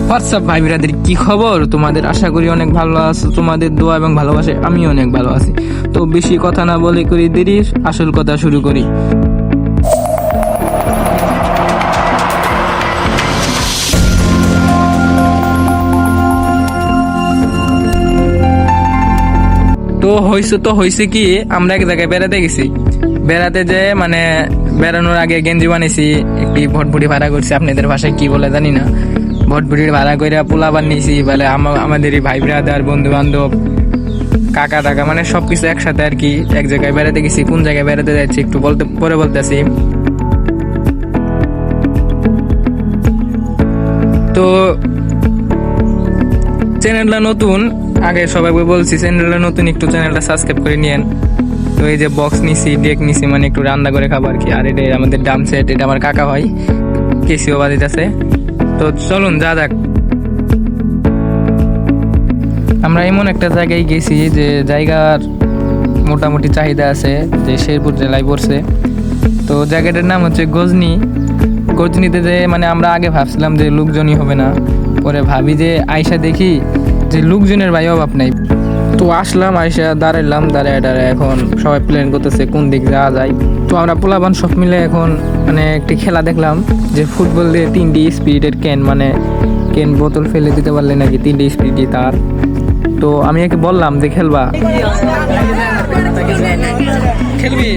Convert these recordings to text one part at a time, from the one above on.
WhatsApp ভাই brother, কি খবর তোমাদের? আশা করি অনেক ভালো আছো। তোমাদের দোয়া এবং ভালোবাসে আমি অনেক ভালো আছি। তো বেশি কথা না বলে করি দেরি, আসল কথা শুরু করি। তো হয়েছে কি, আমরা এক জায়গায় বেড়াতে গেছি। বেড়াতে যে মানে বেড়ানোর আগে গেঞ্জি বানিয়েছি, একটি ভটভটি ভাড়া করছি, আপনাদের ভাষায় কি বলে জানি না। ভটভটির ভাড়া করে পোলা বানিয়েছি, বলে আমাদের ভাই ব্রাদার, বন্ধু বান্ধব, কাকা টাকা, মানে সবকিছু একসাথে আর কি এক জায়গায় বেড়াতে গেছি। কোন জায়গায় বেড়াতে যাচ্ছি একটু পরে বলতেছি। তো চ্যানেলটা নতুন, আগে সবাই বলছি চ্যানেলটা নতুন, একটু চ্যানেলটা সাবস্ক্রাইব করে নিয়েন। তো এই যে বক্স নিছি, ডেক নিছি, মানে একটু রান্না করে খাবো আর কি। আর এটা আমাদের ডাম সেট, এটা আমার কাকা হয়, কেসিও বাজিতেছে। তো চলুন যা যাক। আমরা এমন একটা জায়গায় গেছি যে জায়গার মোটামুটি চাহিদা আছে, যে শেরপুর জেলায় পড়ছে। তো জায়গাটার নাম হচ্ছে গজনি। গজনিতে যে মানে আমরা আগে ভাবছিলাম যে লোকজনই হবে না, পরে ভাবি যে আয়সা দেখি যে লোকজনের ভাই অভাব নাই। তো আসলাম, আয়সা দাঁড়াইলাম, দাঁড়ায় এখন সবাই প্ল্যান করতেছে কোন দিক যাওয়া যায়। তো আমরা পোলাপান সব মিলে এখন মানে একটি খেলা দেখলাম, যে ফুটবল দিয়ে 3টি স্পিরিটের ক্যান, মানে ক্যান বোতল ফেলে দিতে পারলে নাকি 3টি স্পিরিটই তার। তো আমি একে বললাম যে খেলবা, খেলবি?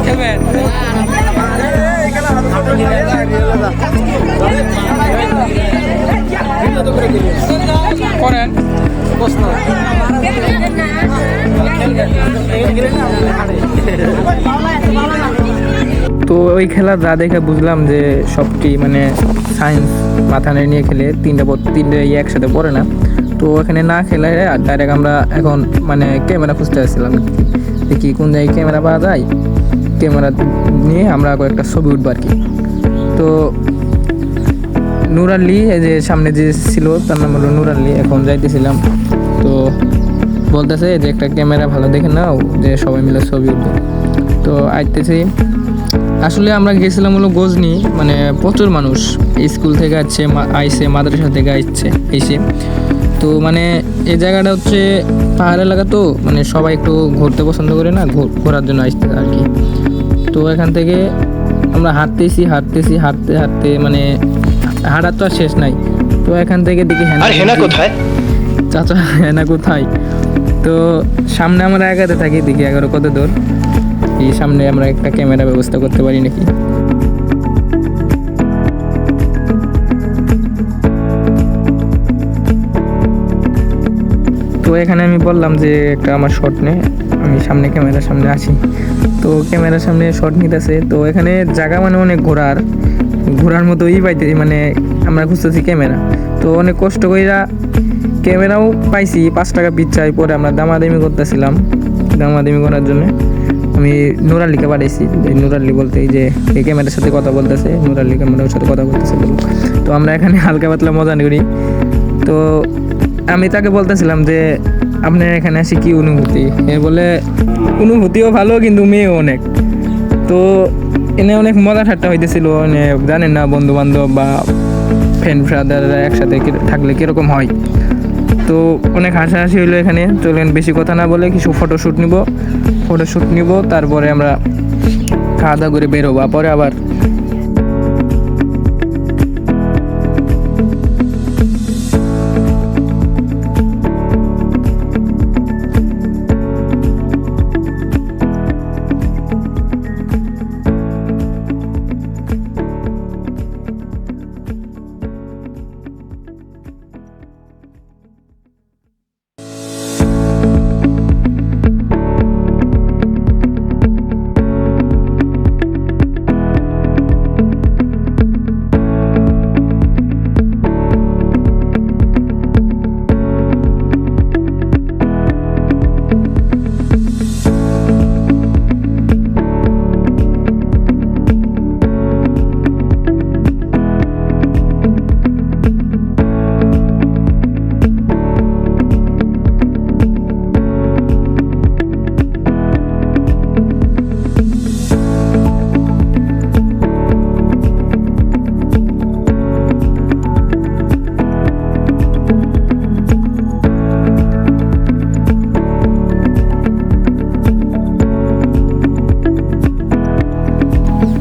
খেলবেন? করেন প্রশ্ন। তো ওই খেলা যা দেখে বুঝলাম যে সবটি মানে সায়েন্স মাথা নিয়ে খেলে, তিনটে একসাথে পড়ে না। তো এখানে না খেলে ডাইরেক্ট আমরা এখন মানে ক্যামেরা খুঁজতে আসছিলাম, দেখি কোন জায়গায় ক্যামেরা পাওয়া যায়। ক্যামেরা নিয়ে আমরা একটা ছবি উঠবো আর কি। তো নুরাল্লি, এই যে সামনে যে ছিল তার নাম হলো নুরাল্লি, এখন যাইতেছিলাম। তো বলতেছে যে একটা ক্যামেরা ভালো দেখে নাও, যে সবাই মিলে ছবি উঠবো। তো আইতেছি। আসলে আমরা গেছিলাম হলো গজনি, মানে প্রচুর মানুষ স্কুল থেকে আইসে, মাদ্রাসা থেকে এসে। তো মানে এই জায়গাটা হচ্ছে পাহাড় এলাকা, তো মানে সবাই একটু ঘুরতে পছন্দ করে না, ঘোরার জন্য আসতে আর কি। তো এখান থেকে আমরা হাঁটতে হাঁটতে মানে হাঁটার তো আর শেষ নাই। তো এখান থেকে দেখি হেনা কোথায়, চাচা হেনা কোথায়। তো সামনে আমরা এগাতে থাকি, দেখি 11 কত দূর। এই সামনে আমরা একটা ক্যামেরা ব্যবস্থা করতে পারি নাকি। তো এখানে আমি বললাম যে একটা আমার শট নে, আমি সামনে ক্যামেরার সামনে আসি। তো ক্যামেরার সামনে শট নিতেছে। তো এখানে জায়গা মানে অনেক ঘোরার মতোই পাইতে, মানে আমরা খুঁজতেছি ক্যামেরা। তো অনেক কষ্ট কইরা ক্যামেরাও পাইছি, 5 টাকা পিস চাই। পরে আমরা দামাদামি করতেছিলাম, দামাদামি করার জন্য আমি নুরাল্লিকে পাঠাইছি। নুরাল্লি বলতে এই যে এই ক্যামেরার সাথে কথা বলতেছে, নুরাল্লি ক্যামেরার সাথে কথা বলতেছে। তো আমরা এখানে হালকা পাতলা মজা করি। তো আমি তাকে বলতেছিলাম যে আপনার এখানে আসি কি অনুভূতি। এ বলে অনুভূতিও ভালো, কিন্তু মেয়েও অনেক। তো এনে অনেক মজা ঠাট্টা হইতেছিল, মানে জানেন না বন্ধু বান্ধব বা ফ্রেন্ড ব্রাদাররা একসাথে থাকলে কীরকম হয়। তো অনেক হাসাহাসি হইলো এখানে। চলেন বেশি কথা না বলে কিছু ফটোশ্যুট নিব, তারপরে আমরা খাওয়া দাওয়া করে বেরোবো, পরে আবার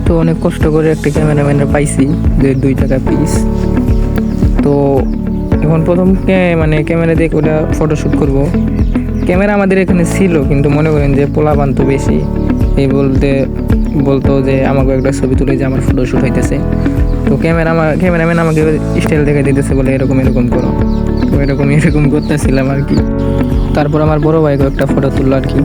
তো অনেক কষ্ট করে একটা ক্যামেরাম্যানের পাইছি যে 2 টাকা পিস। তো এখন প্রথম মানে ক্যামেরা দিয়ে ওটা ফটোশ্যুট করব। ক্যামেরা আমাদের এখানে ছিল, কিন্তু মনে করেন যে পোলাপান তো বেশি, এই বলতো যে আমাকে একটা ছবি তুলে যে আমার ফটোশ্যুট হইতেছে। তো ক্যামেরাম্যান আমাকে স্টাইল দেখে দিতেছে, বলে এরকম করো। তো এরকম করতেছিলাম আর কি। তারপর আমার বড় ভাইকে একটা ফটো তুললো আর কি।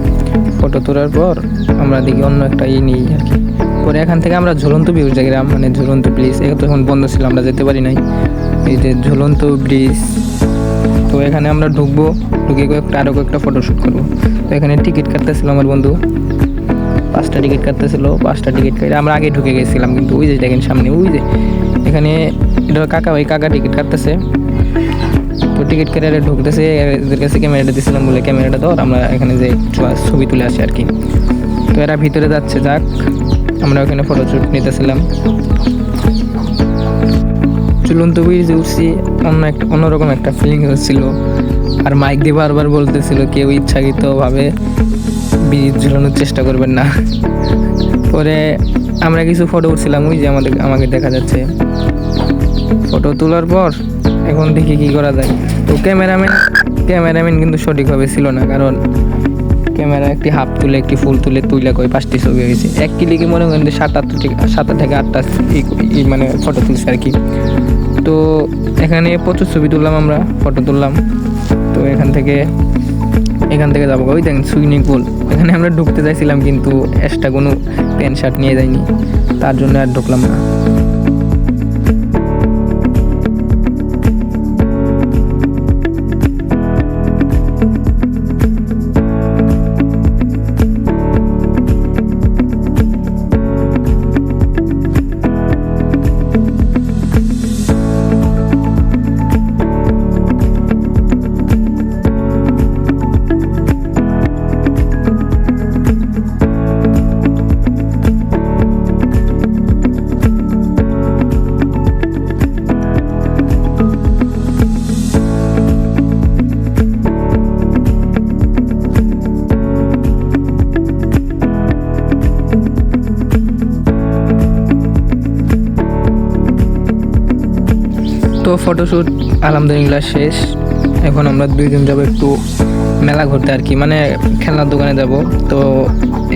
ফটো তোলার পর আমরা দেখি অন্য একটা নিই আর কি। পরে এখান থেকে আমরা ঝুলন্ত ব্রিজ গ্রাম, মানে ঝুলন্ত ব্রিজ, এটা তো এখন বন্ধ ছিল, আমরা যেতে পারি নাই। এই যে ঝুলন্ত ব্রিজ, তো এখানে আমরা ঢুকে আরও একটা ফটোশ্যুট করবো। তো এখানে টিকিট কাটতেছিল আমার বন্ধু, 5টা টিকিট কাটতেছিল। 5টা টিকিট কেটে আমরা আগে ঢুকে গেছিলাম, কিন্তু ওই যে দেখেন সামনে ওই যে এখানে এটা কাকা টিকিট কাটতেছে। তো টিকিট কেটে ঢুকতেছে, এদের কাছে ক্যামেরাটা দিয়েছিলাম, বলে ক্যামেরাটা ধর, আমরা এখানে যে ছবি তুলে আসি আর কি। তো এরা ভিতরে যাচ্ছে, যাক আমরা ওখানে ফটোশ্যুট নিতেছিলাম। ঝুলন্ত ব্রিজে উঠছি, অন্যরকম একটা ফিলিং হচ্ছিল। আর মাইক দিয়ে বারবার বলতেছিল কেউ ইচ্ছাকৃতভাবে ব্রিজ ঝুলানোর চেষ্টা করবেন না। পরে আমরা কিছু ফটো উঠছিলাম, ওই যে আমাকে দেখা যাচ্ছে। ফটো তোলার পর এখন দেখি কি করা যায়। তো ক্যামেরাম্যান কিন্তু সঠিকভাবে ছিল না, কারণ ক্যামেরা একটি হাফ তুলে একটি ফুল তুলে কই 5টি ছবি হয়েছে। এক ক্লিকে মনে করেন যে 7 থেকে 8টা মানে ফটো তুলছে আর কি। তো এখানে প্রচুর ছবি তুললাম, আমরা ফটো তুললাম। তো এখান থেকে যাবো, ওই দেখেন সুইমিং পুল। এখানে আমরা ঢুকতে চাইছিলাম, কিন্তু এক্সট্রা কোনো প্যান্ট শার্ট নিয়ে যাইনি, তার জন্য আর ঢুকলাম না। তো ফটোশ্যুট আলহামদুলিল্লাহ শেষ। এখন আমরা 2 জন যাবো একটু মেলা ঘুরতে আর কি, মানে খেলনার দোকানে যাব। তো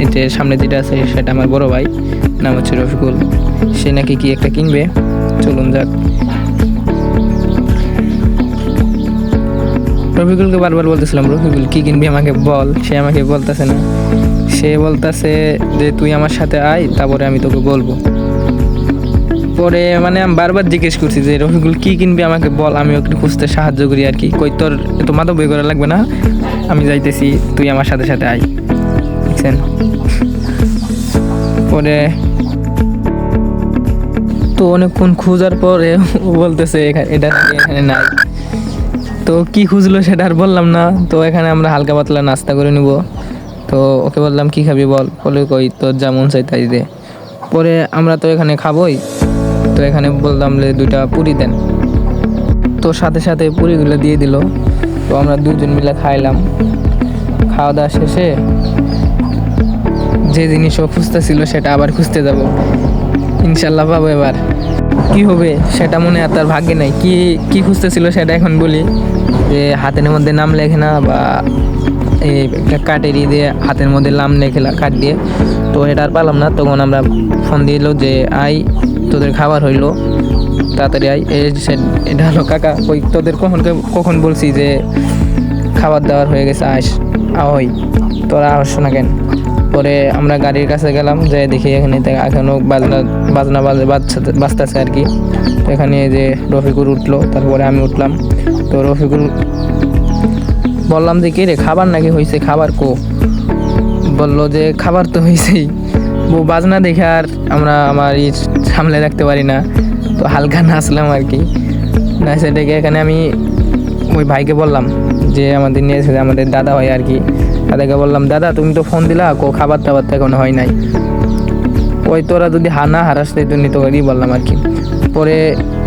এই যে সামনে যেটা আছে সেটা আমার বড় ভাই, নাম হচ্ছে রফিকুল। সে নাকি কি একটা কিনবে, চলুন যাক। রফিকুলকে বারবার বলতেছিলাম, রফিকুল কি কিনবি আমাকে বল। সে আমাকে বলতেছে না, সে বলতেছে যে তুই আমার সাথে আয়, তারপরে আমি তোকে বলবো। পরে মানে আমি বারবার জিজ্ঞেস করছি যে রফিকুল কি কিনবি আমাকে বল, আমি ওকে খুঁজতে সাহায্য করি আর কি। কই তোর এত মাথা বই করা লাগবে না, আমি যাইতেছি, তুই আমার সাথে আয়, বুঝছেন। পরে তো অনেকক্ষণ খোঁজার পরে ও বলতেছে এটা এখানে নাই। তো কি খুঁজলো সেটা আর বললাম না। তো এখানে আমরা হালকা পাতলা নাস্তা করে নিব। তো ওকে বললাম কি খাবি বল, বলে কই তোর যেমন চাই তাই দে। পরে আমরা তো এখানে খাবোই, তো এখানে বললাম যে 2টা পুরি দেন। তো সাথে পুরিগুলো দিয়ে দিল। তো আমরা 2 জন মিলে খাইলাম। খাওয়া দাওয়া শেষে যে জিনিসও খুঁজতেছিল সেটা আবার খুঁজতে যাব, ইনশাল্লাহ পাবো। এবার কি হবে সেটা মনে আর তার ভাগ্যে নাই। কি খুঁজতেছিল সেটা এখন বলি, যে হাতের মধ্যে নাম লেখে না, বা এই কাটেরি দিয়ে হাতের মধ্যে নাম লেখে কাট দিয়ে। তো এটা আর পারলাম না। তখন আমরা ফোন দিল যে আই তোদের খাবার হইলো, তাড়াতাড়ি আই। এটা হলো কাকা, ওই তোদের কখন বলছি যে খাবার দাবার হয়ে গেছে, আয় তোরা আসছো না কেন। পরে আমরা গাড়ির কাছে গেলাম, যে দেখি এখানে এখনও বাজনা বাজতেছে আর কি। তো এখানে যে রফিকুল উঠলো, তারপরে আমি উঠলাম। তো রফিকুল বললাম যে কে রে খাবার নাকি হয়েছে, খাবার কো? বললো যে খাবার তো হয়েছেই, বাজনা দেখে আর আমার সামলে রাখতে পারি না। তো হালকা নাচলাম আর কি। নাচে ডেকে এখানে আমি ওই ভাইকে বললাম যে আমাদের নিয়েছে, আমাদের দাদা হয় আর কি। দাদাকে বললাম, দাদা তুমি তো ফোন দিলা, খাবার টাবার তো এখনো হয় নাই। ওই তোরা যদি না হারাস তো নিতে পারি বললাম আর কি। পরে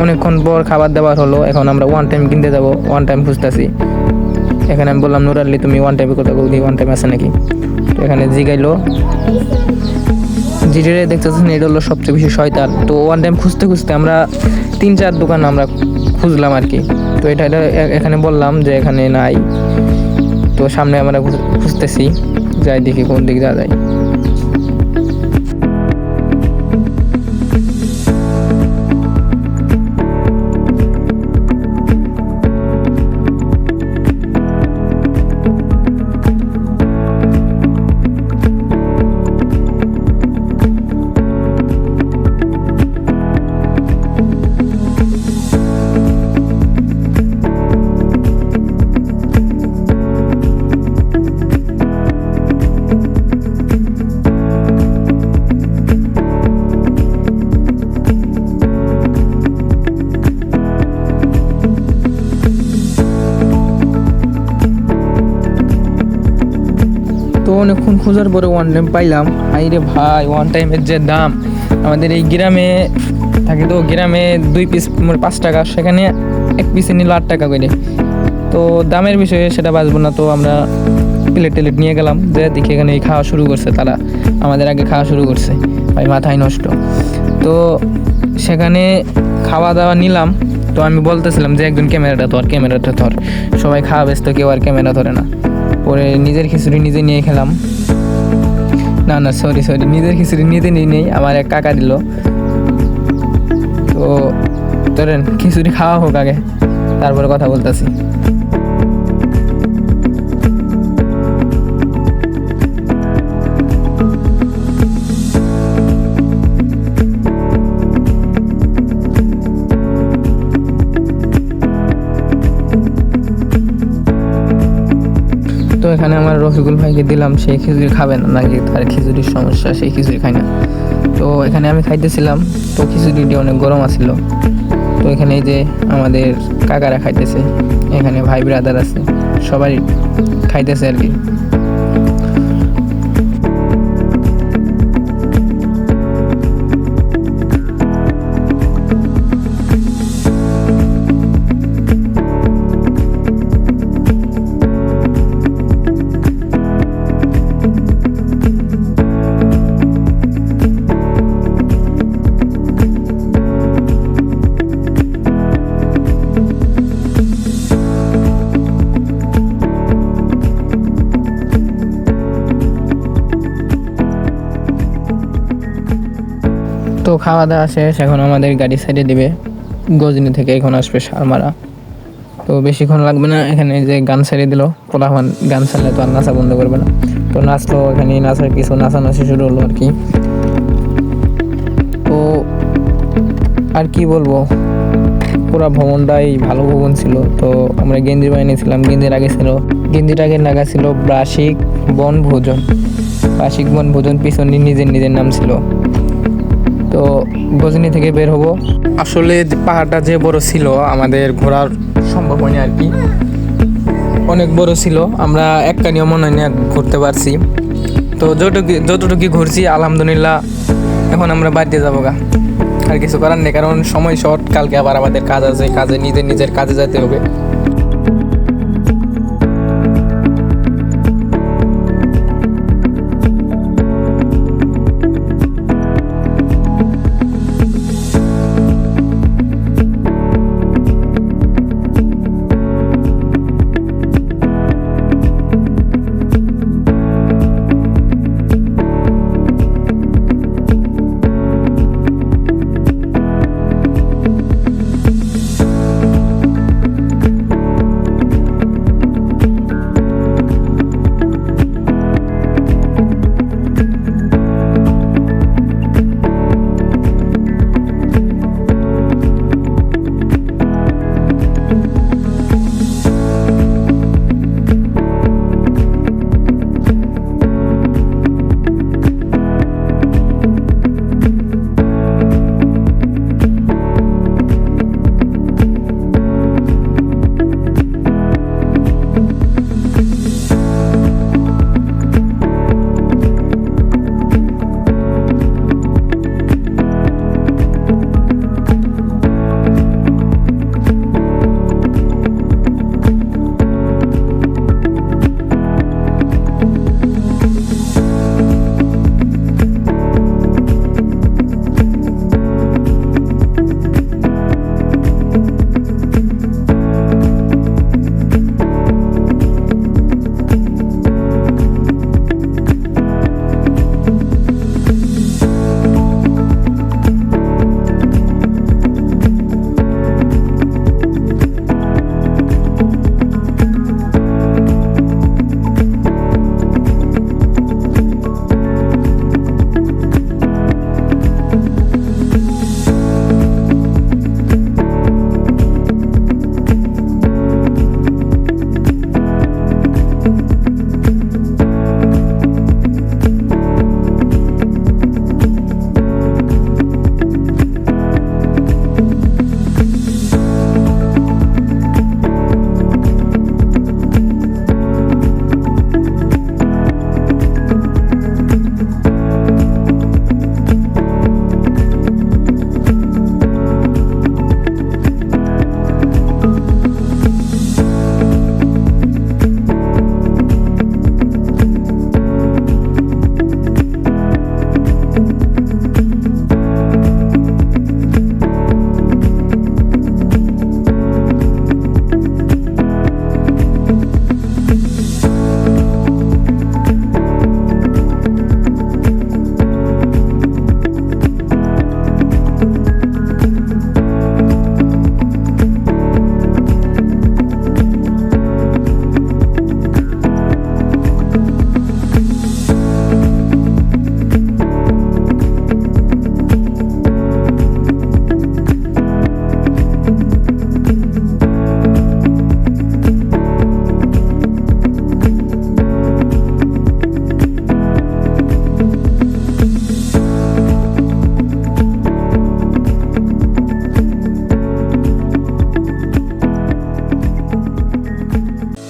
অনেকক্ষণ পর খাবার দাবার হলো। এখন আমরা 1 টাইম কিনতে যাবো, 1 টাইম খুঁজতেছি। এখানে আমি বললাম, নুরাল্লি তুমি 1 টাইমে কথা বলছি, 1 টাইম আছে নাকি? তো এখানে জিগাইলো যেটা দেখতেছেন এটা হলো সবচেয়ে বেশি শয়তান। তো ওয়ান টাইম খুঁজতে খুঁজতে আমরা 3-4 দোকান আমরা খুঁজলাম আর কি। তো এটা এখানে বললাম যে এখানে নাই, তো সামনে আমরা খুঁজতেছি, যাই দেখি কোন দিক যাওয়া যায়। তো অনেকক্ষণ খোঁজার পরে ওয়ান টাইম পাইলাম। হাইরে ভাই, ওয়ান টাইমের যে দাম! আমাদের এই গ্রামে থাকে, তো গ্রামে 2 পিস 5 টাকা, সেখানে 1 পিসে নিল 8 টাকা করে। তো দামের বিষয়ে সেটা বাঁচবো না, তো আমরা প্লেট নিয়ে গেলাম, যে দেখি এখানে খাওয়া শুরু করছে, তারা আমাদের আগে খাওয়া শুরু করছে। ভাই মাথায় নষ্ট। তো সেখানে খাওয়া দাওয়া নিলাম। তো আমি বলতেছিলাম যে একজন ক্যামেরাটা ধর, সবাই খাওয়া ব্যস্ত, কেউ আর ক্যামেরা ধরে না। পরে নিজের খিচুড়ি নিজে নিয়ে খেলাম। না সরি, নিজের খিচুড়ি নিজে নিয়ে নেই, আমার এক কাকা দিল। তো ধরেন খিচুড়ি খাওয়া হোক আগে, তারপরে কথা বলতেছি। তো এখানে আমার রফিকুল ভাইকে দিলাম, সেই খিচুড়ি খাবে না, নাকি তার খিচুড়ির সমস্যা, সেই খিচুড়ি খায় না। তো এখানে আমি খাইতেছিলাম, তো খিচুড়িটি অনেক গরম আছিল। তো এখানে এই যে আমাদের কাকারা খাইতেছে, এখানে ভাই ব্রাদার আছে, সবাই খাইতেছে আর কি। তো খাওয়া দাওয়া শেষ, এখন আমাদের গাড়ি সাইডে দিবে। গজনি থেকে এখন আসবে সারমারা। তো বেশিক্ষণ লাগবে না, এখানে যে গান ছেড়ে দিল, পোলাপান গান ছাড়লে তো আর নাচা বন্ধ করবে না। তো নাচলো, এখানে নাচার কিছু নাচানাচি শুরু হলো আর কি। তো আর কি বলবো, পুরা ভ্রমণটাই ভালো ভ্রমণ ছিল। তো আমরা গেঞ্জি বানিয়েছিলাম, গেঞ্জির আগে লাগা ছিল বার্ষিক বনভোজন, পিছনে নিজের নাম ছিল। তো গজনি থেকে বের হব। আসলে পাহাড়টা যে বড় ছিল, আমাদের ঘোরার সম্ভব হয়নি আর কি, অনেক বড় ছিল। আমরা একটা নিয়ম মনে নিয়ে ঘুরতে পারছি। তো যতটুকু ঘুরছি আলহামদুলিল্লাহ। এখন আমরা বাড়িতে যাবো গা, আর কিছু করার নেই, কারণ সময় শর্ট। কালকে আবার আমাদের কাজ আছে, নিজের কাজে যেতে হবে।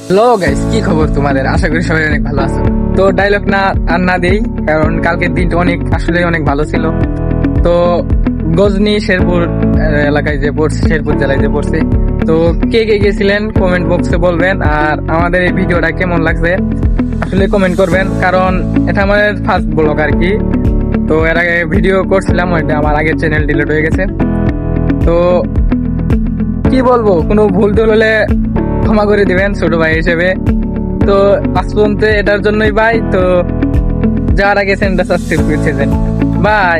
হ্যালো গাইস, কি খবর তোমাদের? আশা করি সবাই অনেক ভালো আছো। তো ডায়লগ না দেই, কারণ কালকের দিনটা আসলে অনেক ভালো ছিল। তো গজনি শেরপুর এলাকায় যে পড়ছে, শেরপুর জেলায় যে পড়ছে, তো কে কে গেছিলেন কমেন্ট বক্সে বলবেন। আর আমাদের এই ভিডিওটা কেমন লাগছে আসলে কমেন্ট করবেন, কারণ এটা আমার ফার্স্ট ব্লগ আর কি। তো এর আগে ভিডিও করছিলাম, ওইটা আমার আগের চ্যানেল ডিলিট হয়ে গেছে। তো কি বলবো, কোনো ভুল টুল হলে ক্ষমা করে দিবেন ছোট ভাই হিসেবে। তো আজ পর্যন্ত এটার জন্যই বাই। তো যাওয়ার আগে চ্যানেলটা সাবস্ক্রাইব করে দেন। বাই।